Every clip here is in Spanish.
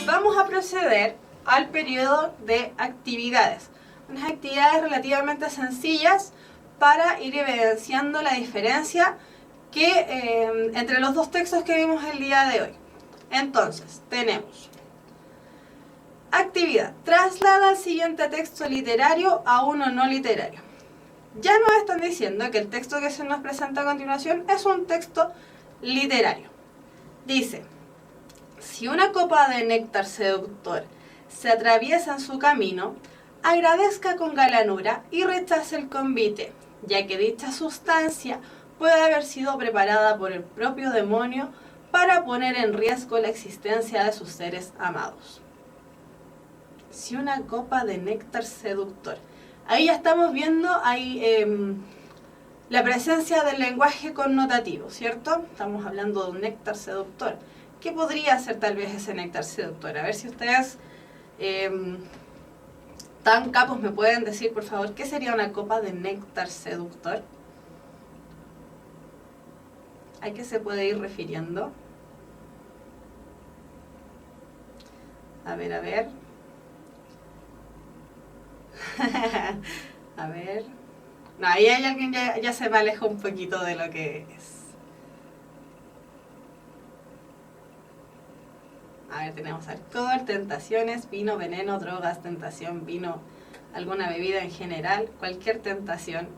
Vamos a proceder al periodo de actividades. Unas actividades relativamente sencillas para ir evidenciando la diferencia que entre los dos textos que vimos el día de hoy. Entonces, tenemos actividad. Traslada el siguiente texto literario a uno no literario. Ya nos están diciendo que el texto que se nos presenta a continuación es un texto literario. Dice: si una copa de néctar seductor se atraviesa en su camino, agradezca con galanura y rechace el convite, ya que dicha sustancia puede haber sido preparada por el propio demonio para poner en riesgo la existencia de sus seres amados. Si una copa de néctar seductor. Ahí ya estamos viendo la presencia del lenguaje connotativo, ¿cierto? Estamos hablando de un néctar seductor. ¿Qué podría ser tal vez ese néctar seductor? A ver si ustedes tan capos me pueden decir, por favor, ¿qué sería una copa de néctar seductor? ¿A qué se puede ir refiriendo? A ver. A ver. No, ahí hay alguien ya se me alejó un poquito de lo que es. A ver, tenemos alcohol, tentaciones, vino, veneno, drogas, tentación, vino, alguna bebida en general, cualquier tentación,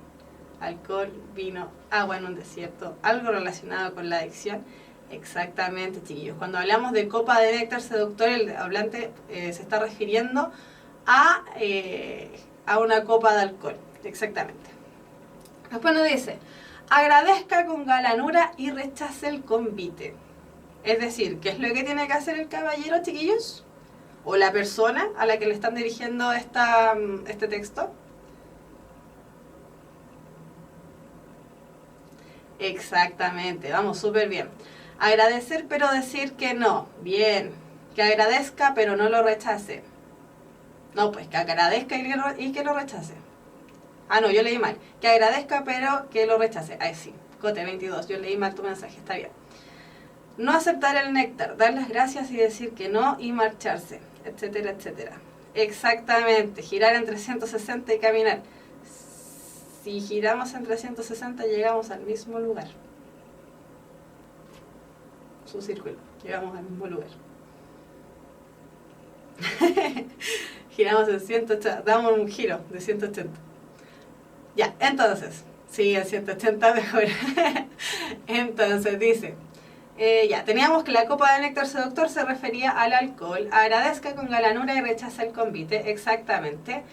alcohol, vino, agua en un desierto, algo relacionado con la adicción. Exactamente, chiquillos. Cuando hablamos de copa de néctar seductor, el hablante se está refiriendo a una copa de alcohol. Exactamente. Después nos dice: agradezca con galanura y rechace el convite. Es decir, ¿qué es lo que tiene que hacer el caballero, chiquillos? ¿O la persona a la que le están dirigiendo este texto? Exactamente, vamos, súper bien. Agradecer pero decir que no. Bien. Que agradezca pero no lo rechace. No, pues que agradezca y que lo rechace. Ah, no, yo leí mal. Que agradezca pero que lo rechace. Ahí sí, Cote 22, yo leí mal tu mensaje, está bien. No aceptar el néctar, dar las gracias y decir que no y marcharse, etcétera, etcétera. Exactamente, girar en 360 y caminar. Si giramos en 360 llegamos al mismo lugar. Su círculo, llegamos al mismo lugar. Giramos en 180, damos un giro de 180. Ya, entonces, sí, en 180 mejor. Entonces dice... ya, teníamos que la copa de néctar seductor se refería al alcohol. Agradezca con galanura y rechaza el convite. Exactamente.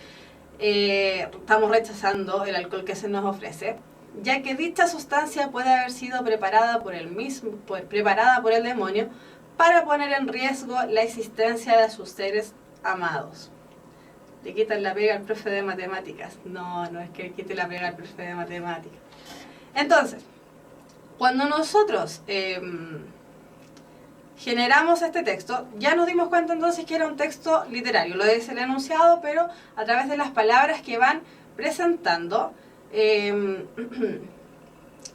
Estamos rechazando el alcohol que se nos ofrece, ya que dicha sustancia puede haber sido preparada por el demonio para poner en riesgo la existencia de sus seres amados. Le quitan la pega al profe de matemáticas. No es que quite la pega al profe de matemáticas. Entonces, cuando nosotros generamos este texto, ya nos dimos cuenta entonces que era un texto literario. Lo dice el enunciado, pero a través de las palabras que van presentando,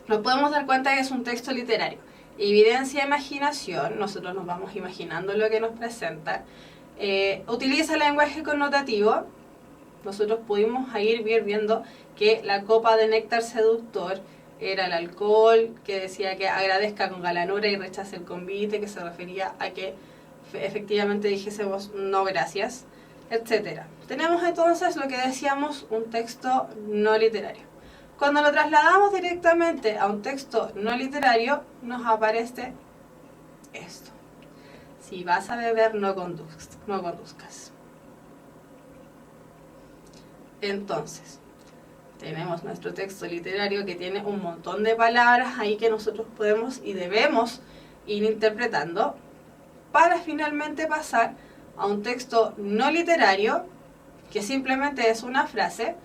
nos podemos dar cuenta que es un texto literario. Evidencia imaginación, nosotros nos vamos imaginando lo que nos presenta. Utiliza lenguaje connotativo. Nosotros pudimos ir viendo que la copa de néctar seductor era el alcohol, que decía que agradezca con galanura y rechace el convite, que se refería a que efectivamente dijésemos no gracias, etc. Tenemos entonces lo que decíamos, un texto no literario. Cuando lo trasladamos directamente a un texto no literario, nos aparece esto: si vas a beber, no conduzcas. Entonces, tenemos nuestro texto literario que tiene un montón de palabras ahí que nosotros podemos y debemos ir interpretando para finalmente pasar a un texto no literario que simplemente es una frase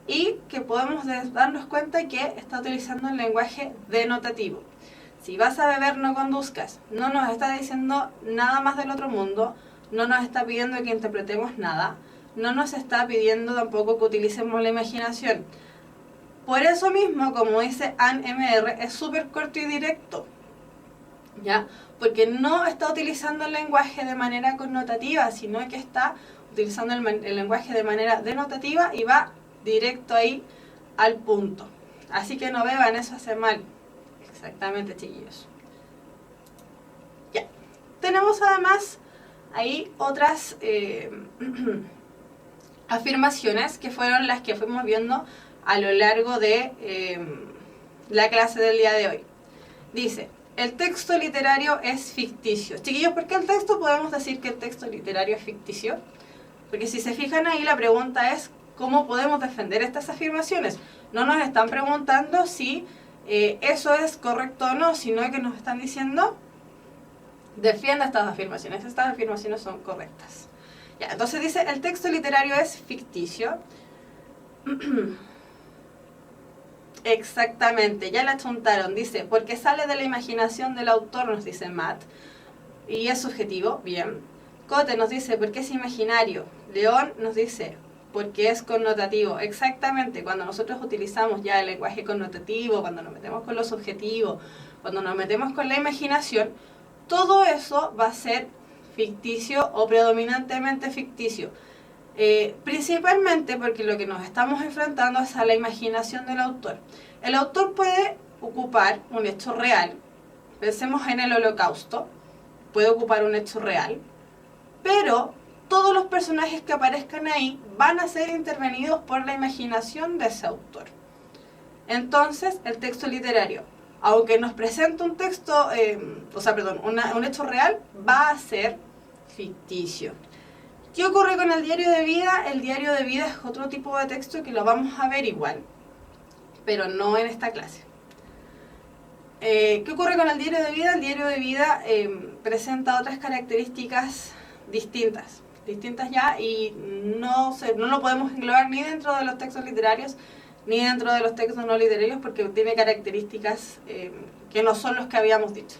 y que podemos darnos cuenta que está utilizando el lenguaje denotativo. Si vas a beber, no conduzcas. No nos está diciendo nada más del otro mundo, no nos está pidiendo que interpretemos nada. no nos está pidiendo tampoco que utilicemos la imaginación. Por eso mismo, como dice ANMR, es súper corto y directo, ¿ya? Porque no está utilizando el lenguaje de manera connotativa, sino que está utilizando el lenguaje de manera denotativa y va directo ahí al punto. Así que no beban, eso hace mal. Exactamente, chiquillos. Ya. Tenemos además ahí otras afirmaciones que fueron las que fuimos viendo a lo largo de la clase del día de hoy. Dice, el texto literario es ficticio. Chiquillos, ¿por qué el texto podemos decir que el texto literario es ficticio? Porque si se fijan ahí, la pregunta es ¿cómo podemos defender estas afirmaciones? No nos están preguntando si eso es correcto o no, sino que nos están diciendo defienda estas afirmaciones son correctas. Ya, entonces dice, el texto literario es ficticio. Exactamente, ya la chuntaron, dice, porque sale de la imaginación del autor, nos dice Matt, y es subjetivo, bien. Cote nos dice, porque es imaginario. León nos dice, porque es connotativo. Exactamente, cuando nosotros utilizamos ya el lenguaje connotativo, cuando nos metemos con lo subjetivo, cuando nos metemos con la imaginación, todo eso va a ser ficticio o predominantemente ficticio. Principalmente porque lo que nos estamos enfrentando es a la imaginación del autor. El autor puede ocupar un hecho real, pensemos en el Holocausto, puede ocupar un hecho real, pero todos los personajes que aparezcan ahí van a ser intervenidos por la imaginación de ese autor. Entonces, el texto literario, aunque nos presente un texto, un hecho real, va a ser ficticio. ¿Qué ocurre con el diario de vida? El diario de vida es otro tipo de texto que lo vamos a ver igual, pero no en esta clase. ¿Qué ocurre con el diario de vida? El diario de vida presenta otras características distintas ya, y no lo podemos englobar ni dentro de los textos literarios ni dentro de los textos no literarios porque tiene características que no son los que habíamos dicho.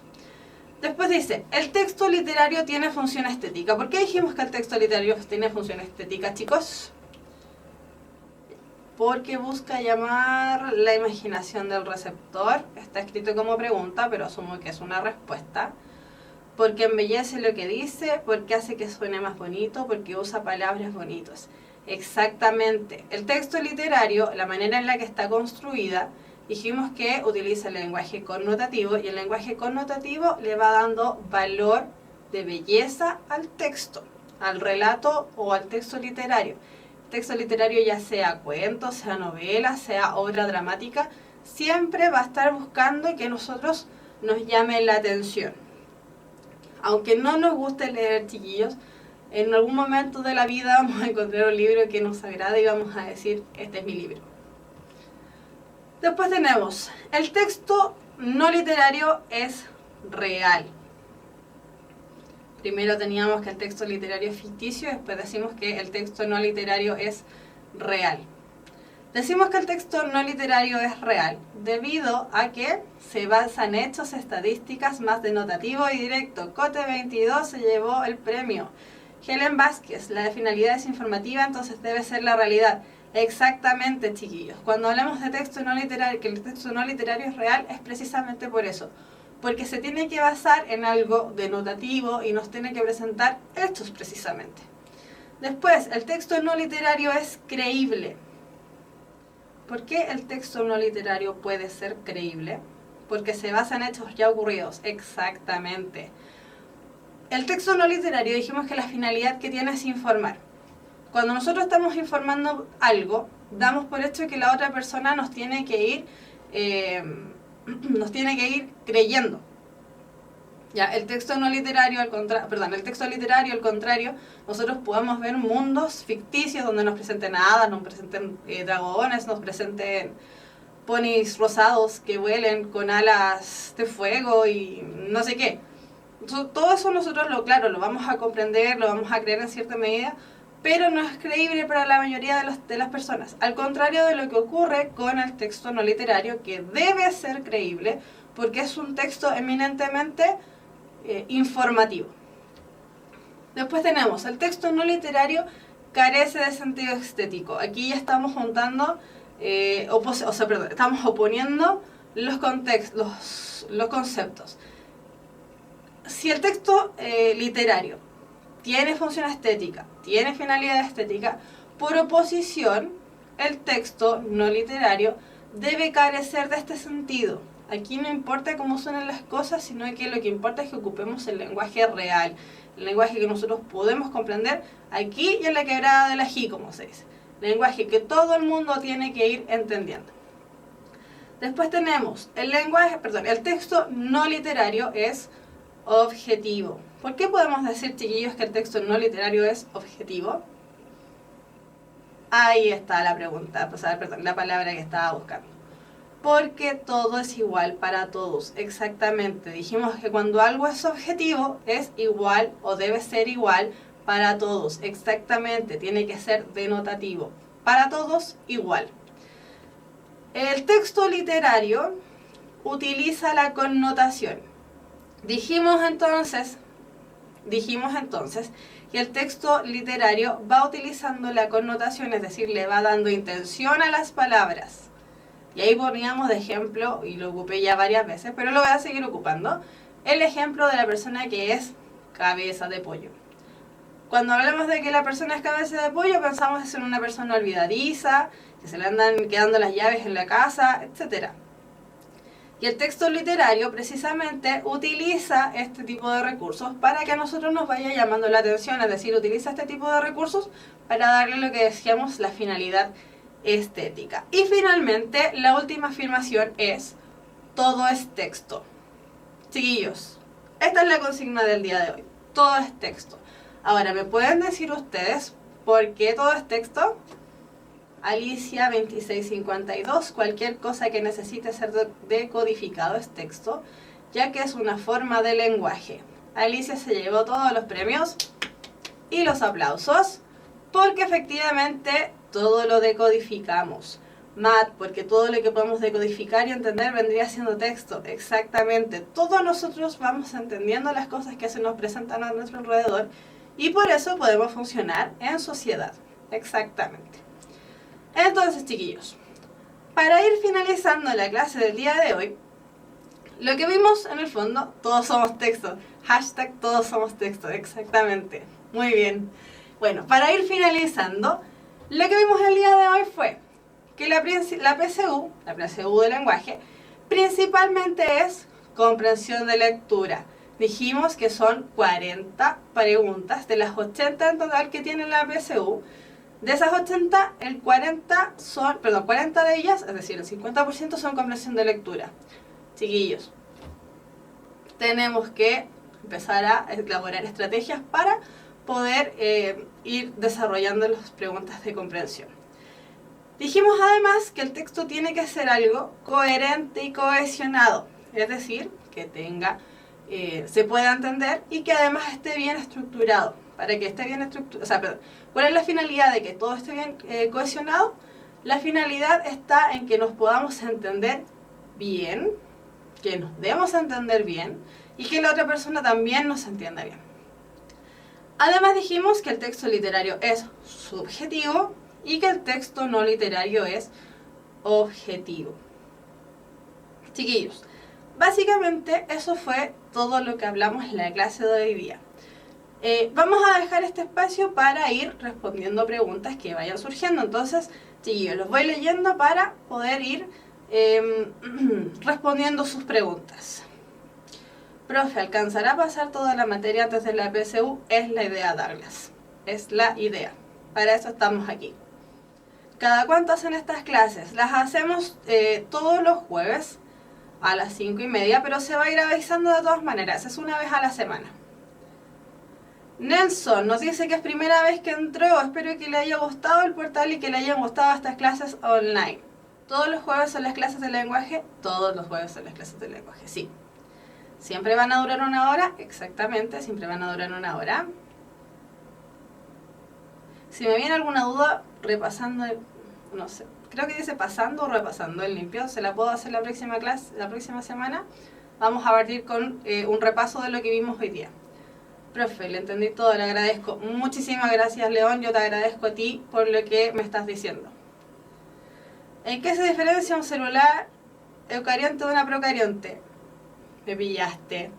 Después dice, el texto literario tiene función estética. ¿Por qué dijimos que el texto literario tiene función estética, chicos? Porque busca llamar la imaginación del receptor. Está escrito como pregunta, pero asumo que es una respuesta. Porque embellece lo que dice, porque hace que suene más bonito, porque usa palabras bonitas. Exactamente. El texto literario, la manera en la que está construida, dijimos que utiliza el lenguaje connotativo y el lenguaje connotativo le va dando valor de belleza al texto, al relato o al texto literario. El texto literario, ya sea cuento, sea novela, sea obra dramática, siempre va a estar buscando que nosotros nos llame la atención. Aunque no nos guste leer, chiquillos, en algún momento de la vida vamos a encontrar un libro que nos agrade y vamos a decir, este es mi libro. Después tenemos, el texto no literario es real. Primero teníamos que el texto literario es ficticio, después decimos que el texto no literario es real. Decimos que el texto no literario es real, debido a que se basa en hechos, estadísticas, más denotativo y directo. Cote 22 se llevó el premio. Helen Vázquez, la de finalidad es informativa, entonces debe ser la realidad. Exactamente, chiquillos. Cuando hablamos de texto no literario, que el texto no literario es real, es precisamente por eso. Porque se tiene que basar en algo denotativo y nos tiene que presentar hechos precisamente. Después, el texto no literario es creíble. ¿Por qué el texto no literario puede ser creíble? Porque se basa en hechos ya ocurridos. Exactamente. El texto no literario, dijimos que la finalidad que tiene es informar. Cuando nosotros estamos informando algo, damos por hecho que la otra persona nos tiene que ir creyendo. Ya, el texto no literario, el texto literario, al contrario, nosotros podemos ver mundos ficticios donde nos presenten hadas, nos presenten dragones, nos presenten ponis rosados que vuelen con alas de fuego y no sé qué. Todo eso nosotros lo vamos a comprender, lo vamos a creer en cierta medida, pero no es creíble para la mayoría de las personas. Al contrario de lo que ocurre con el texto no literario, que debe ser creíble, porque es un texto eminentemente informativo. Después tenemos, el texto no literario carece de sentido estético. Aquí ya estamos juntando, estamos oponiendo los conceptos. Si el texto literario tiene función estética, tiene finalidad estética, por oposición, el texto no literario debe carecer de este sentido. Aquí no importa cómo suenan las cosas, sino que lo que importa es que ocupemos el lenguaje real, el lenguaje que nosotros podemos comprender aquí y en la quebrada del ají, como se dice. Lenguaje que todo el mundo tiene que ir entendiendo. Después tenemos el texto no literario es objetivo. ¿Por qué podemos decir, chiquillos, que el texto no literario es objetivo? Ahí está la pregunta, la palabra que estaba buscando. Porque todo es igual para todos, exactamente. Dijimos que cuando algo es objetivo, es igual o debe ser igual para todos, exactamente. Tiene que ser denotativo. Para todos, igual. El texto literario utiliza la connotación. Dijimos entonces que el texto literario va utilizando la connotación, es decir, le va dando intención a las palabras. Y ahí poníamos de ejemplo, y lo ocupé ya varias veces, pero lo voy a seguir ocupando, el ejemplo de la persona que es cabeza de pollo. Cuando hablamos de que la persona es cabeza de pollo, pensamos en una persona olvidadiza, que se le andan quedando las llaves en la casa, etc. Y el texto literario precisamente utiliza este tipo de recursos para que a nosotros nos vaya llamando la atención, es decir, utiliza este tipo de recursos para darle lo que decíamos, la finalidad estética. Y finalmente, la última afirmación es: todo es texto. Chiquillos, esta es la consigna del día de hoy. Todo es texto. Ahora, ¿me pueden decir ustedes por qué todo es texto? Alicia 2652, cualquier cosa que necesite ser decodificado es texto, ya que es una forma de lenguaje. Alicia se llevó todos los premios y los aplausos, porque efectivamente todo lo decodificamos. Matt, porque todo lo que podemos decodificar y entender vendría siendo texto. Exactamente. Todos nosotros vamos entendiendo las cosas que se nos presentan a nuestro alrededor y por eso podemos funcionar en sociedad. Exactamente. Entonces, chiquillos, para ir finalizando la clase del día de hoy, lo que vimos en el fondo, todos somos texto. Hashtag todos somos texto. Exactamente. Muy bien. Bueno, para ir finalizando, lo que vimos el día de hoy fue que la PSU de lenguaje, principalmente es comprensión de lectura. Dijimos que son 40 preguntas de las 80 en total que tiene la PSU. De esas 80, 40 de ellas, es decir, el 50% son comprensión de lectura. Chiquillos, tenemos que empezar a elaborar estrategias para poder ir desarrollando las preguntas de comprensión. Dijimos además que el texto tiene que ser algo coherente y cohesionado, es decir, que se pueda entender y que además esté bien estructurado. Para que esté bien estructurado, ¿cuál es la finalidad de que todo esté bien cohesionado? La finalidad está en que nos podamos entender bien, que nos demos a entender bien y que la otra persona también nos entienda bien. Además dijimos que el texto literario es subjetivo y que el texto no literario es objetivo. Chiquillos, básicamente eso fue todo lo que hablamos en la clase de hoy día. Vamos a dejar este espacio para ir respondiendo preguntas que vayan surgiendo. Entonces, chiquillos, los voy leyendo para poder ir respondiendo sus preguntas. Profe, ¿alcanzará a pasar toda la materia antes de la PSU? Es la idea, Douglas. Es la idea. Para eso estamos aquí. ¿Cada cuánto hacen estas clases? Las hacemos todos los jueves a las 5:30, pero se va a ir avisando de todas maneras. Es una vez a la semana. Nelson nos dice que es primera vez que entró. Espero que le haya gustado el portal y que le hayan gustado estas clases online. ¿Todos los jueves son las clases de lenguaje? Todos los jueves son las clases de lenguaje, sí. ¿Siempre van a durar una hora? Exactamente, siempre van a durar una hora. Si me viene alguna duda, repasando, no sé, creo que dice pasando o repasando el limpio, se la puedo hacer la próxima clase, la próxima semana. Vamos a partir con un repaso de lo que vimos hoy día. Profe, le entendí todo, le agradezco. Muchísimas gracias, León. Yo te agradezco a ti por lo que me estás diciendo. ¿En qué se diferencia un celular eucarionte de una procarionte? Me pillaste.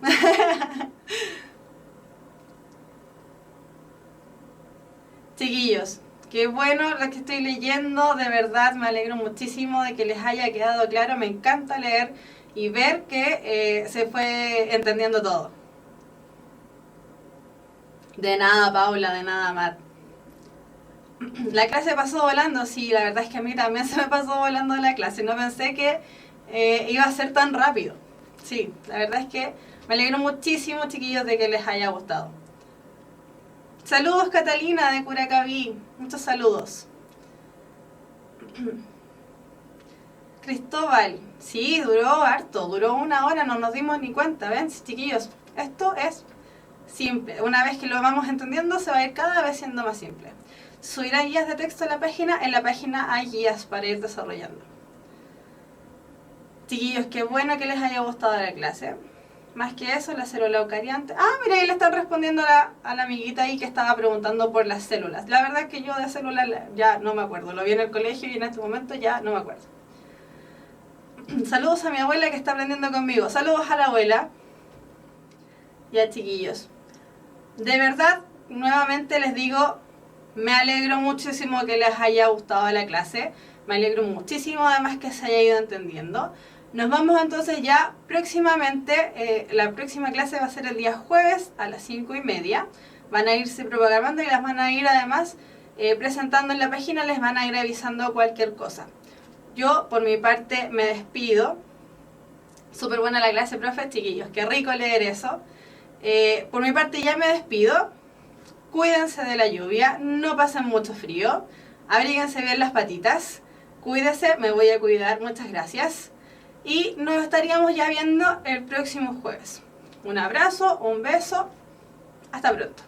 Chiquillos, qué bueno lo que estoy leyendo. De verdad me alegro muchísimo de que les haya quedado claro. Me encanta leer y ver que se fue entendiendo todo. De nada, Paula, de nada, Matt. La clase pasó volando, sí, la verdad es que a mí también se me pasó volando la clase. No pensé que iba a ser tan rápido. Sí, la verdad es que me alegro muchísimo, chiquillos, de que les haya gustado. Saludos, Catalina, de Curacaví. Muchos saludos. Cristóbal, sí, duró harto, duró 1 hora, no nos dimos ni cuenta, ¿ven, chiquillos? Esto es simple. Una vez que lo vamos entendiendo, se va a ir cada vez siendo más simple. Subirán guías de texto a la página. En la página hay guías para ir desarrollando. Chiquillos, qué bueno que les haya gustado la clase. Más que eso, la célula eucariante. Ah, mira, ahí le están respondiendo a la amiguita ahí que estaba preguntando por las células. La verdad es que yo de células ya no me acuerdo. Lo vi en el colegio y en este momento ya no me acuerdo. Saludos a mi abuela que está aprendiendo conmigo. Saludos a la abuela. Ya, chiquillos. De verdad, nuevamente les digo, me alegro muchísimo que les haya gustado la clase. Me alegro muchísimo además que se haya ido entendiendo. Nos vamos entonces ya próximamente. La próxima clase va a ser el día jueves a las 5:30. Van a irse programando y las van a ir además presentando en la página. Les van a ir avisando cualquier cosa. Yo, por mi parte, me despido. Súper buena la clase, profe, chiquillos. Qué rico leer eso. Por mi parte ya me despido. Cuídense de la lluvia, no pasen mucho frío. Abríguense bien las patitas. Cuídense, me voy a cuidar, muchas gracias. Y nos estaríamos ya viendo el próximo jueves. Un abrazo, un beso. Hasta pronto.